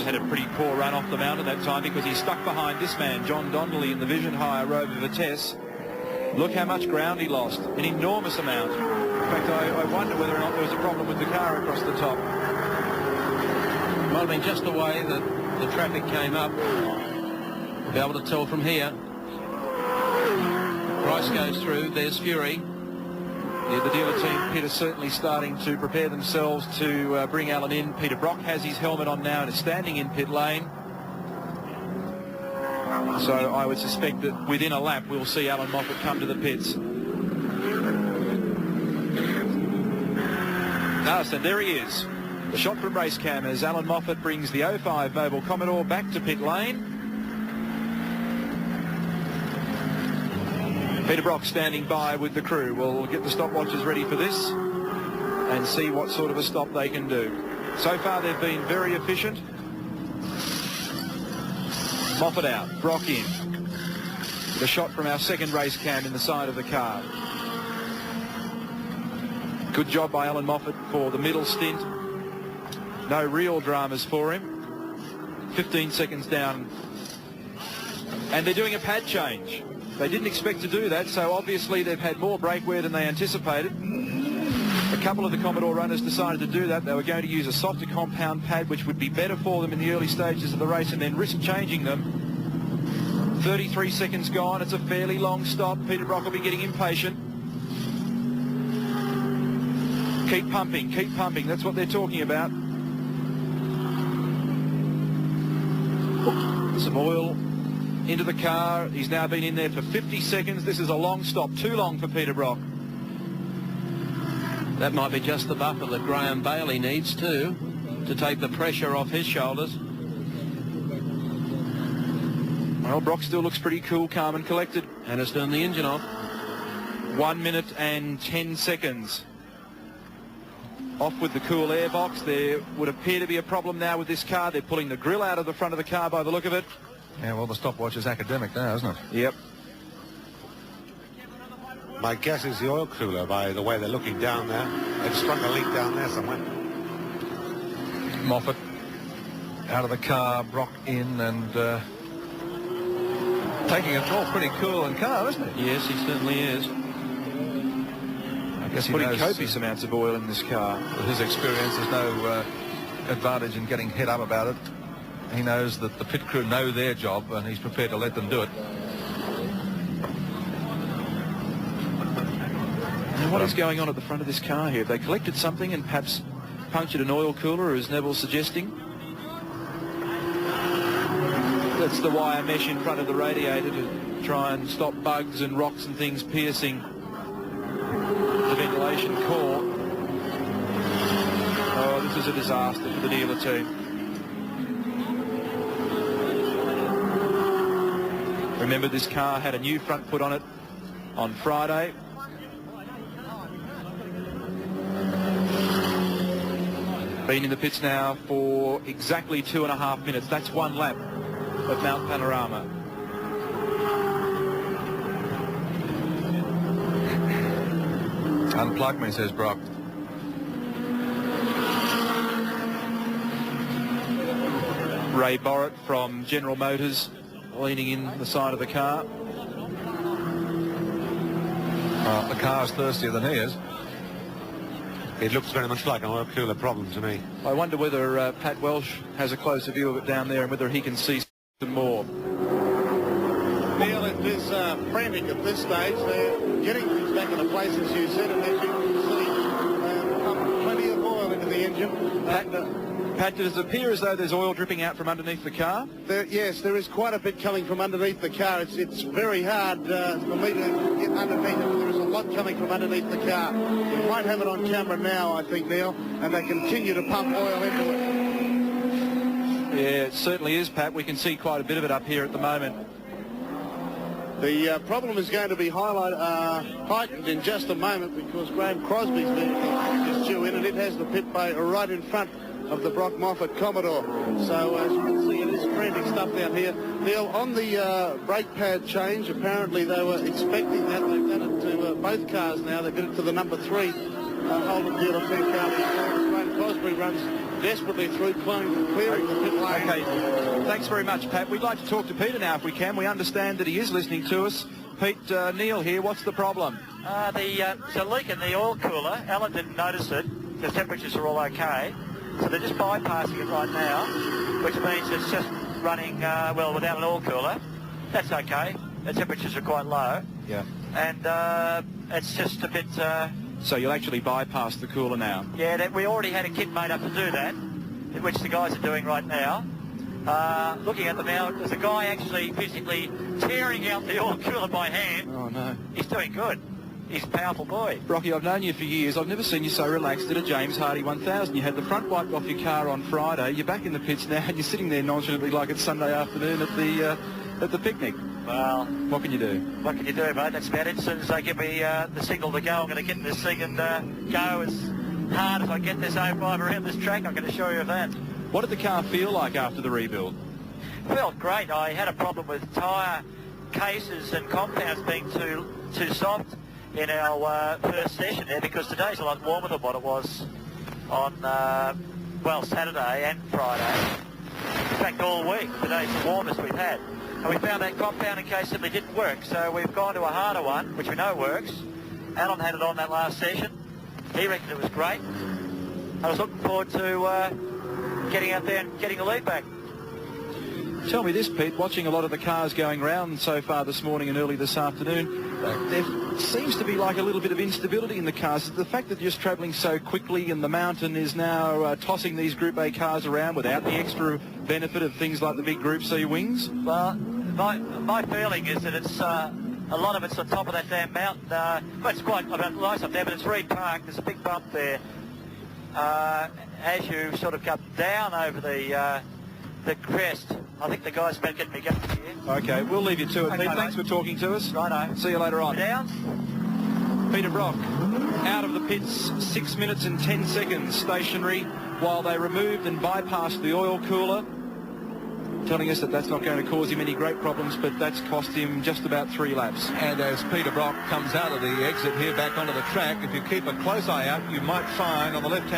had a pretty poor run off the mountain that time because he stuck behind this man, John Donnelly, in the Vision Hire Rover Vitesse. Look how much ground he lost, an enormous amount. In fact, I wonder whether or not there was a problem with the car across the top. Might have been just the way that the traffic came up. We'll be able to tell from here. Price goes through, there's Fury. Yeah, the dealer team, Peter, certainly starting to prepare themselves to bring Alan in. Peter Brock has his helmet on now and is standing in pit lane. So I would suspect that within a lap we'll see Alan Moffat come to the pits. And there he is. The shot from race cam as Alan Moffat brings the 05 Mobile Commodore back to pit lane. Peter Brock standing by with the crew. We'll get the stopwatches ready for this and see what sort of a stop they can do. So far they've been very efficient. Moffat out, Brock in. The shot from our second race cam in the side of the car. Good job by Alan Moffat for the middle stint. No real dramas for him. 15 seconds down. And they're doing a pad change. They didn't expect to do that, so obviously they've had more brake wear than they anticipated. A couple of the Commodore runners decided to do that. They were going to use a softer compound pad, which would be better for them in the early stages of the race, and then risk changing them. 33 seconds gone. It's a fairly long stop. Peter Brock will be getting impatient. Keep pumping, keep pumping. That's what they're talking about. Some oil into the car. He's now been in there for 50 seconds. This is a long stop, too long for Peter Brock. That might be just the buffer that Graham Bailey needs too, to take the pressure off his shoulders. Well, Brock still looks pretty cool, calm and collected. And has turned the engine off. 1 minute and 10 seconds. Off with the cool air box. There would appear to be a problem now with this car. They're pulling the grill out of the front of the car by the look of it. Yeah, well, the stopwatch is academic now, isn't it? Yep. My guess is the oil cooler, by the way they're looking down there. They've sprung a leak down there somewhere. Moffat out of the car, Brock in, and taking it all pretty cool and calm, isn't it? Yes, he certainly is. I guess putting copious amounts of oil in this car. With his experience, there's no advantage in getting head up about it. He knows that the pit crew know their job, and he's prepared to let them do it. Now, what is going on at the front of this car here? Have they collected something and perhaps punctured an oil cooler, as Neville's suggesting? That's the wire mesh in front of the radiator to try and stop bugs and rocks and things piercing the ventilation core. Oh, this is a disaster for the dealer team. Remember, this car had a new front foot on it on Friday. Been in the pits now for exactly 2.5 minutes. That's one lap of Mount Panorama. Unplug me, says Brock. Ray Borrett from General Motors leaning in the side of the car. The car's thirstier than he is. It looks very much like an oil cooler problem to me. I wonder whether Pat Welsh has a closer view of it down there and whether he can see some more. Neil, it is frantic at this stage. They're getting things back into place, as you said, and as you can see, pumping plenty of oil into the engine. Pat, does it appear as though there's oil dripping out from underneath the car? Yes, there is quite a bit coming from underneath the car. It's very hard for me to get underneath it, but there is a lot coming from underneath the car. We might have it on camera now, I think, Neil, and they continue to pump oil into it. Yeah, it certainly is, Pat. We can see quite a bit of it up here at the moment. The problem is going to be heightened in just a moment because Graham Crosby's is due in, and it has the pit bay right in front of the Brock Moffat Commodore. So as you can see, it is frantic stuff down here. Neil, on the brake pad change, apparently they were expecting that. They've done it to both cars now. They did it to the number 3 Holden dealer team car. Graham Crosby runs desperately through clearing the pit lane. Okay, thanks very much, Pat. We'd like to talk to Peter now if we can. We understand that he is listening to us. Pete, Neil here, what's the problem? There's a leak in the oil cooler. Alan didn't notice it. The temperatures are all okay. So they're just bypassing it right now, which means it's just running, well, without an oil cooler. That's okay. The temperatures are quite low. Yeah. And it's just a bit... So you'll actually bypass the cooler now? Yeah, we already had a kit made up to do that, which the guys are doing right now. Looking at them now, there's a guy actually physically tearing out the oil cooler by hand. Oh, no. He's doing good. He's a powerful boy. Rocky, I've known you for years. I've never seen you so relaxed at a James Hardy 1000. You had the front wiped off your car on Friday. You're back in the pits now, and you're sitting there nonchalantly like it's Sunday afternoon at the picnic. Well, what can you do? What can you do, mate? That's about it. As soon as they give me the signal to go, I'm going to get in this thing and go as hard as I get this 05 around this track. I can assure you of that. What did the car feel like after the rebuild? Felt great. I had a problem with tyre cases and compounds being too soft in our first session there, because today's a lot warmer than what it was on, well, Saturday and Friday. In fact, all week, today's the warmest we've had. And we found that compounding case simply didn't work, so we've gone to a harder one, which we know works. Alan had it on that last session. He reckoned it was great. I was looking forward to getting out there and getting the lead back. Tell me this, Pete, watching a lot of the cars going round so far this morning and early this afternoon, there seems to be like a little bit of instability in the cars. The fact that you're just travelling so quickly and the mountain is now tossing these Group A cars around without the extra benefit of things like the big Group C wings? Well, my feeling is that it's a lot of it's on top of that damn mountain. Well, it's quite nice up there, but it's Reed Park. There's a big bump there. As you sort of come down over the crest, I think the guys better get me going here. Okay, we'll leave you to it, Okay, Pete. Thanks for talking to us. Righto. See you later on. Down. Peter Brock out of the pits, 6 minutes and 10 seconds stationary while they removed and bypassed the oil cooler, telling us that that's not going to cause him any great problems, but that's cost him just about 3 laps. And as Peter Brock comes out of the exit here back onto the track, if you keep a close eye out, you might find on the left-hand